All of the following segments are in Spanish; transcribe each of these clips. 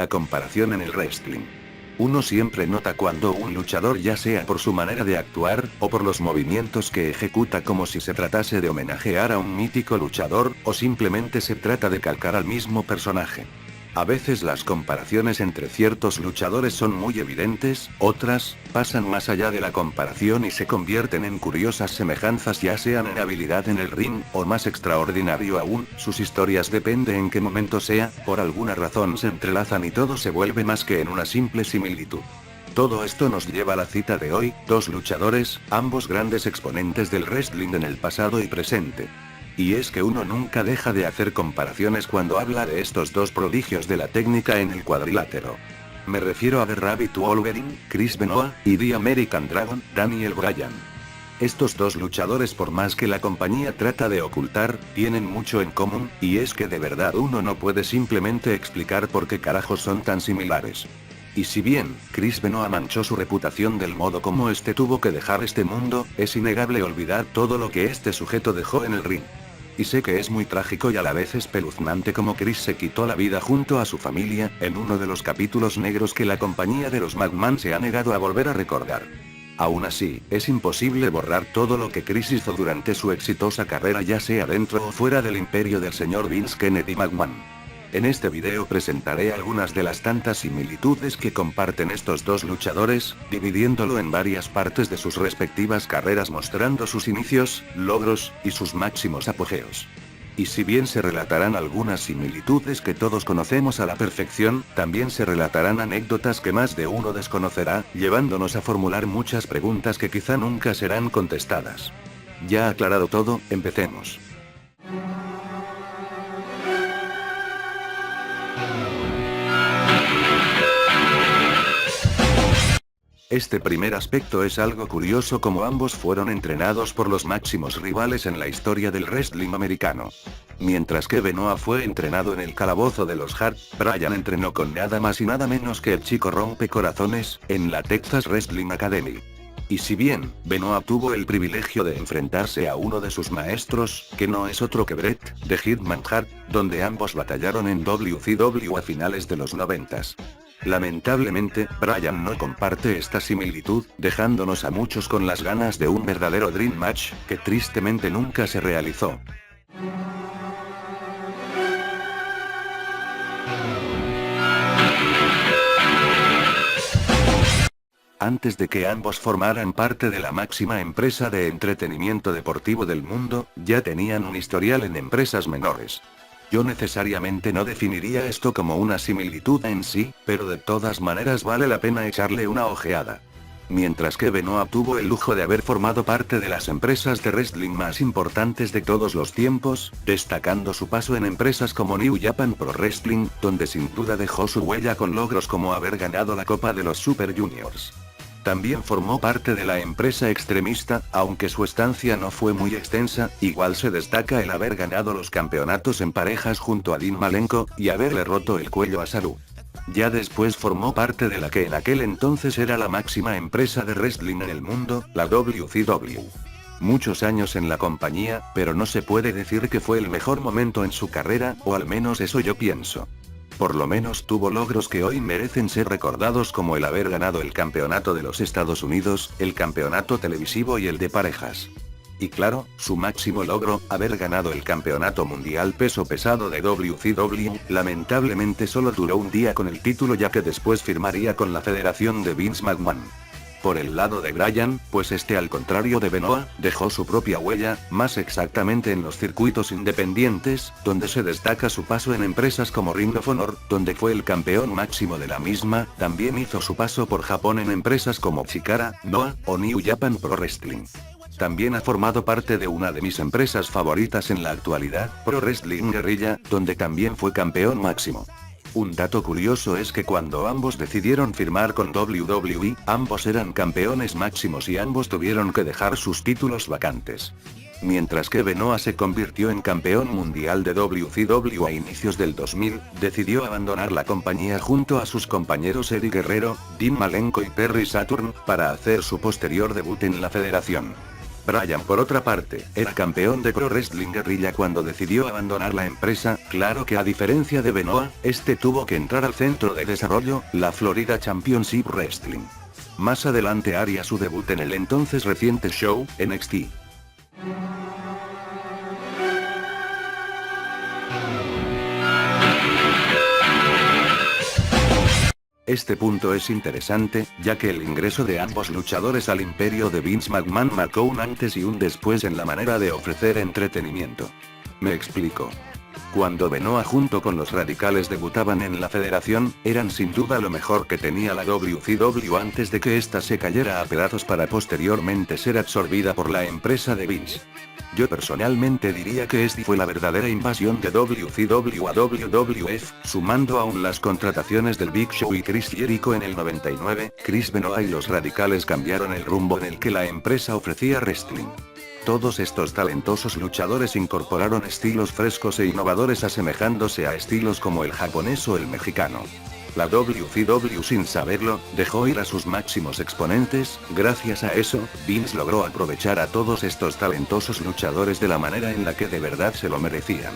la comparación en el wrestling. Uno siempre nota cuando un luchador, ya sea por su manera de actuar, o por los movimientos que ejecuta como si se tratase de homenajear a un mítico luchador, o simplemente se trata de calcar al mismo personaje. A veces las comparaciones entre ciertos luchadores son muy evidentes, otras, pasan más allá de la comparación y se convierten en curiosas semejanzas, ya sean en habilidad en el ring, o más extraordinario aún, sus historias, depende en qué momento sea, por alguna razón se entrelazan y todo se vuelve más que en una simple similitud. Todo esto nos lleva a la cita de hoy, dos luchadores, ambos grandes exponentes del wrestling en el pasado y presente. Y es que uno nunca deja de hacer comparaciones cuando habla de estos dos prodigios de la técnica en el cuadrilátero. Me refiero a The Rabbit Wolverine, Chris Benoit, y The American Dragon, Daniel Bryan. Estos dos luchadores, por más que la compañía trata de ocultar, tienen mucho en común, y es que de verdad uno no puede simplemente explicar por qué carajos son tan similares. Y si bien, Chris Benoit manchó su reputación del modo como este tuvo que dejar este mundo, es innegable olvidar todo lo que este sujeto dejó en el ring. Y sé que es muy trágico y a la vez espeluznante como Chris se quitó la vida junto a su familia, en uno de los capítulos negros que la compañía de los McMahon se ha negado a volver a recordar. Aún así, es imposible borrar todo lo que Chris hizo durante su exitosa carrera, ya sea dentro o fuera del imperio del señor Vince Kennedy McMahon. En este video presentaré algunas de las tantas similitudes que comparten estos dos luchadores, dividiéndolo en varias partes de sus respectivas carreras, mostrando sus inicios, logros, y sus máximos apogeos. Y si bien se relatarán algunas similitudes que todos conocemos a la perfección, también se relatarán anécdotas que más de uno desconocerá, llevándonos a formular muchas preguntas que quizá nunca serán contestadas. Ya aclarado todo, empecemos. Este primer aspecto es algo curioso, como ambos fueron entrenados por los máximos rivales en la historia del wrestling americano. Mientras que Benoit fue entrenado en el calabozo de los Hart, Bryan entrenó con nada más y nada menos que el chico rompecorazones, en la Texas Wrestling Academy. Y si bien, Benoit tuvo el privilegio de enfrentarse a uno de sus maestros, que no es otro que Bret, The Hitman Hart, donde ambos batallaron en WCW a finales de los 90s. Lamentablemente, Bryan no comparte esta similitud, dejándonos a muchos con las ganas de un verdadero Dream Match, que tristemente nunca se realizó. Antes de que ambos formaran parte de la máxima empresa de entretenimiento deportivo del mundo, ya tenían un historial en empresas menores. Yo necesariamente no definiría esto como una similitud en sí, pero de todas maneras vale la pena echarle una ojeada. Mientras que Benoit tuvo el lujo de haber formado parte de las empresas de wrestling más importantes de todos los tiempos, destacando su paso en empresas como New Japan Pro Wrestling, donde sin duda dejó su huella con logros como haber ganado la Copa de los Super Juniors. También formó parte de la empresa extremista, aunque su estancia no fue muy extensa, igual se destaca el haber ganado los campeonatos en parejas junto a Dean Malenko, y haberle roto el cuello a Saru. Ya después formó parte de la que en aquel entonces era la máxima empresa de wrestling en el mundo, la WCW. Muchos años en la compañía, pero no se puede decir que fue el mejor momento en su carrera, o al menos eso yo pienso. Por lo menos tuvo logros que hoy merecen ser recordados, como el haber ganado el campeonato de los Estados Unidos, el campeonato televisivo y el de parejas. Y claro, su máximo logro, haber ganado el campeonato mundial peso pesado de WCW, lamentablemente solo duró un día con el título, ya que después firmaría con la federación de Vince McMahon. Por el lado de Bryan, pues este, al contrario de Benoit, dejó su propia huella, más exactamente en los circuitos independientes, donde se destaca su paso en empresas como Ring of Honor, donde fue el campeón máximo de la misma. También hizo su paso por Japón en empresas como Chikara, Noah, o New Japan Pro Wrestling. También ha formado parte de una de mis empresas favoritas en la actualidad, Pro Wrestling Guerrilla, donde también fue campeón máximo. Un dato curioso es que cuando ambos decidieron firmar con WWE, ambos eran campeones máximos y ambos tuvieron que dejar sus títulos vacantes. Mientras que Benoit se convirtió en campeón mundial de WCW a inicios del 2000, decidió abandonar la compañía junto a sus compañeros Eddie Guerrero, Dean Malenko y Perry Saturn, para hacer su posterior debut en la federación. Bryan, por otra parte, era campeón de Pro Wrestling Guerrilla cuando decidió abandonar la empresa. Claro que a diferencia de Benoit, este tuvo que entrar al centro de desarrollo, la Florida Championship Wrestling. Más adelante haría su debut en el entonces reciente show, NXT. Este punto es interesante, ya que el ingreso de ambos luchadores al imperio de Vince McMahon marcó un antes y un después en la manera de ofrecer entretenimiento. Me explico. Cuando Benoit junto con los Radicales debutaban en la federación, eran sin duda lo mejor que tenía la WCW antes de que ésta se cayera a pedazos para posteriormente ser absorbida por la empresa de Vince. Yo personalmente diría que esta fue la verdadera invasión de WCW a WWF, sumando aún las contrataciones del Big Show y Chris Jericho en el 99, Chris Benoit y los Radicales cambiaron el rumbo en el que la empresa ofrecía wrestling. Todos estos talentosos luchadores incorporaron estilos frescos e innovadores asemejándose a estilos como el japonés o el mexicano. La WCW, sin saberlo, dejó ir a sus máximos exponentes. Gracias a eso, Vince logró aprovechar a todos estos talentosos luchadores de la manera en la que de verdad se lo merecían.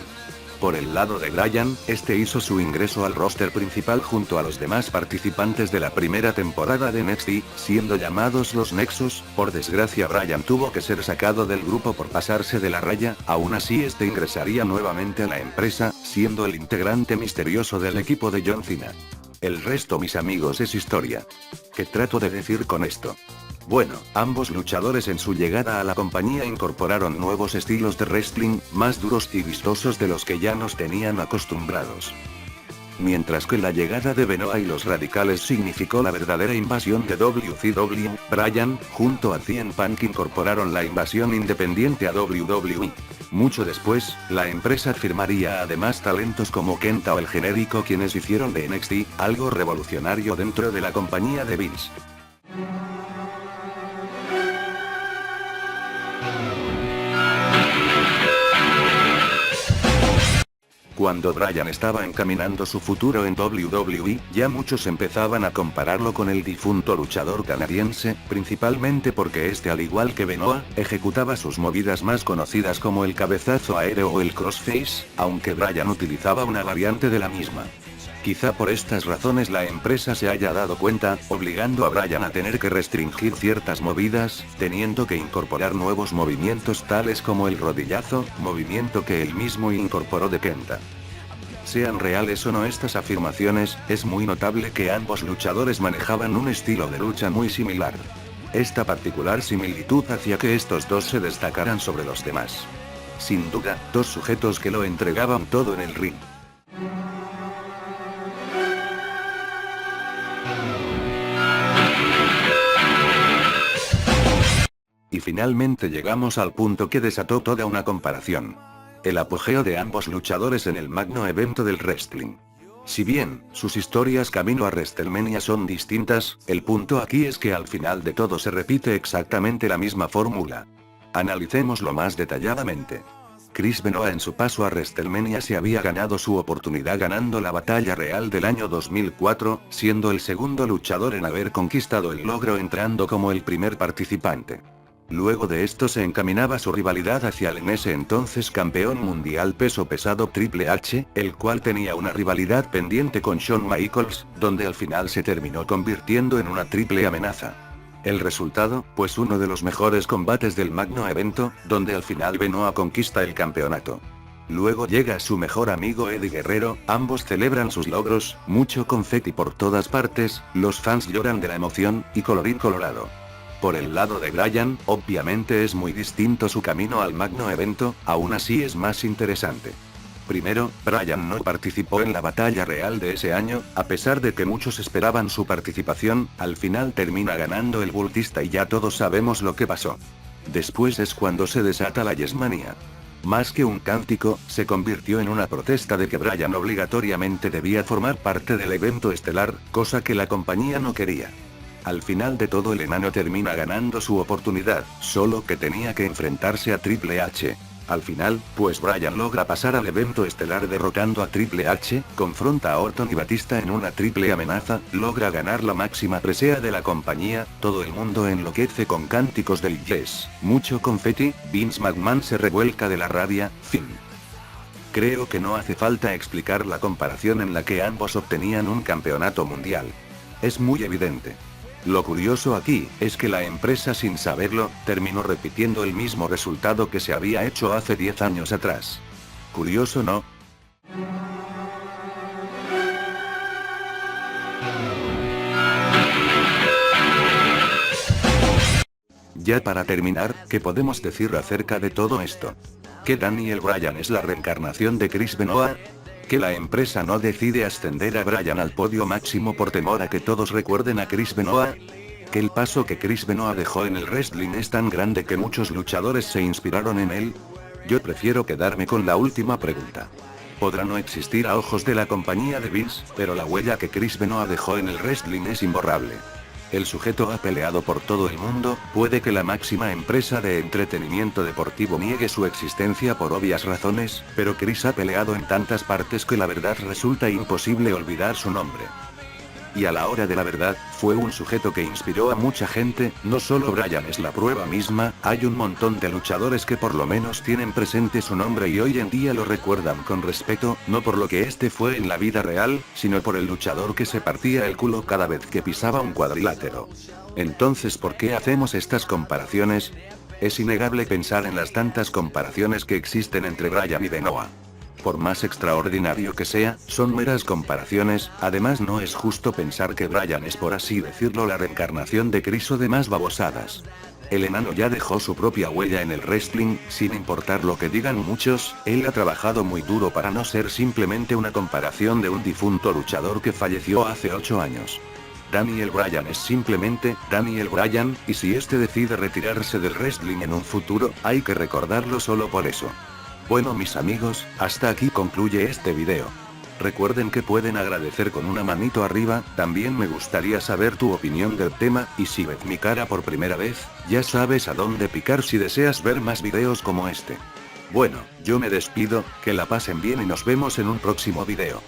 Por el lado de Bryan, este hizo su ingreso al roster principal junto a los demás participantes de la primera temporada de NXT, siendo llamados los Nexus. Por desgracia, Bryan tuvo que ser sacado del grupo por pasarse de la raya. Aún así, este ingresaría nuevamente a la empresa, siendo el integrante misterioso del equipo de John Cena. El resto, mis amigos, es historia. ¿Qué trato de decir con esto? Bueno, ambos luchadores en su llegada a la compañía incorporaron nuevos estilos de wrestling, más duros y vistosos de los que ya nos tenían acostumbrados. Mientras que la llegada de Benoit y los Radicales significó la verdadera invasión de WCW, Bryan, junto a CM Punk, incorporaron la invasión independiente a WWE. Mucho después, la empresa firmaría además talentos como Kenta o el genérico, quienes hicieron de NXT algo revolucionario dentro de la compañía de Vince. Cuando Bryan estaba encaminando su futuro en WWE, ya muchos empezaban a compararlo con el difunto luchador canadiense, principalmente porque este, al igual que Benoit, ejecutaba sus movidas más conocidas como el cabezazo aéreo o el crossface, aunque Bryan utilizaba una variante de la misma. Quizá por estas razones la empresa se haya dado cuenta, obligando a Bryan a tener que restringir ciertas movidas, teniendo que incorporar nuevos movimientos tales como el rodillazo, movimiento que él mismo incorporó de Kenta. Sean reales o no estas afirmaciones, es muy notable que ambos luchadores manejaban un estilo de lucha muy similar. Esta particular similitud hacía que estos dos se destacaran sobre los demás. Sin duda, dos sujetos que lo entregaban todo en el ring. Y finalmente llegamos al punto que desató toda una comparación. El apogeo de ambos luchadores en el magno evento del wrestling. Si bien, sus historias camino a WrestleMania son distintas, el punto aquí es que al final de todo se repite exactamente la misma fórmula. Analicémoslo más detalladamente. Chris Benoit en su paso a WrestleMania se había ganado su oportunidad ganando la Batalla Real del año 2004, siendo el segundo luchador en haber conquistado el logro entrando como el primer participante. Luego de esto se encaminaba su rivalidad hacia el en ese entonces campeón mundial peso pesado Triple H, el cual tenía una rivalidad pendiente con Shawn Michaels, donde al final se terminó convirtiendo en una triple amenaza. El resultado, pues uno de los mejores combates del magno evento, donde al final Benoit conquista el campeonato. Luego llega su mejor amigo Eddie Guerrero, ambos celebran sus logros, mucho confeti por todas partes, los fans lloran de la emoción, y colorín colorado. Por el lado de Bryan, obviamente es muy distinto su camino al magno evento, aún así es más interesante. Primero, Bryan no participó en la batalla real de ese año, a pesar de que muchos esperaban su participación, al final termina ganando el Bultista y ya todos sabemos lo que pasó. Después es cuando se desata la Yesmania. Más que un cántico, se convirtió en una protesta de que Bryan obligatoriamente debía formar parte del evento estelar, cosa que la compañía no quería. Al final de todo el enano termina ganando su oportunidad, solo que tenía que enfrentarse a Triple H. Al final, pues Bryan logra pasar al evento estelar derrotando a Triple H, confronta a Orton y Batista en una triple amenaza, logra ganar la máxima presea de la compañía, todo el mundo enloquece con cánticos del Yes, mucho confeti, Vince McMahon se revuelca de la rabia, fin. Creo que no hace falta explicar la comparación en la que ambos obtenían un campeonato mundial. Es muy evidente. Lo curioso aquí, es que la empresa sin saberlo, terminó repitiendo el mismo resultado que se había hecho hace 10 años atrás. Curioso, ¿no? Ya para terminar, ¿qué podemos decir acerca de todo esto? ¿Que Daniel Bryan es la reencarnación de Chris Benoit? ¿Que la empresa no decide ascender a Bryan al podio máximo por temor a que todos recuerden a Chris Benoit? ¿Que el paso que Chris Benoit dejó en el wrestling es tan grande que muchos luchadores se inspiraron en él? Yo prefiero quedarme con la última pregunta. Podrá no existir a ojos de la compañía de Vince, pero la huella que Chris Benoit dejó en el wrestling es imborrable. El sujeto ha peleado por todo el mundo, puede que la máxima empresa de entretenimiento deportivo niegue su existencia por obvias razones, pero Chris ha peleado en tantas partes que la verdad resulta imposible olvidar su nombre. Y a la hora de la verdad, fue un sujeto que inspiró a mucha gente, no solo Bryan es la prueba misma, hay un montón de luchadores que por lo menos tienen presente su nombre y hoy en día lo recuerdan con respeto, no por lo que este fue en la vida real, sino por el luchador que se partía el culo cada vez que pisaba un cuadrilátero. Entonces, ¿por qué hacemos estas comparaciones? Es innegable pensar en las tantas comparaciones que existen entre Bryan y Benoit. Por más extraordinario que sea, son meras comparaciones, además no es justo pensar que Bryan es por así decirlo la reencarnación de Chris o demás babosadas. El enano ya dejó su propia huella en el wrestling, sin importar lo que digan muchos, él ha trabajado muy duro para no ser simplemente una comparación de un difunto luchador que falleció hace 8 años. Daniel Bryan es simplemente Daniel Bryan, y si este decide retirarse del wrestling en un futuro, hay que recordarlo solo por eso. Bueno mis amigos, hasta aquí concluye este video. Recuerden que pueden agradecer con una manito arriba, también me gustaría saber tu opinión del tema, y si ves mi cara por primera vez, ya sabes a dónde picar si deseas ver más videos como este. Bueno, yo me despido, que la pasen bien y nos vemos en un próximo video.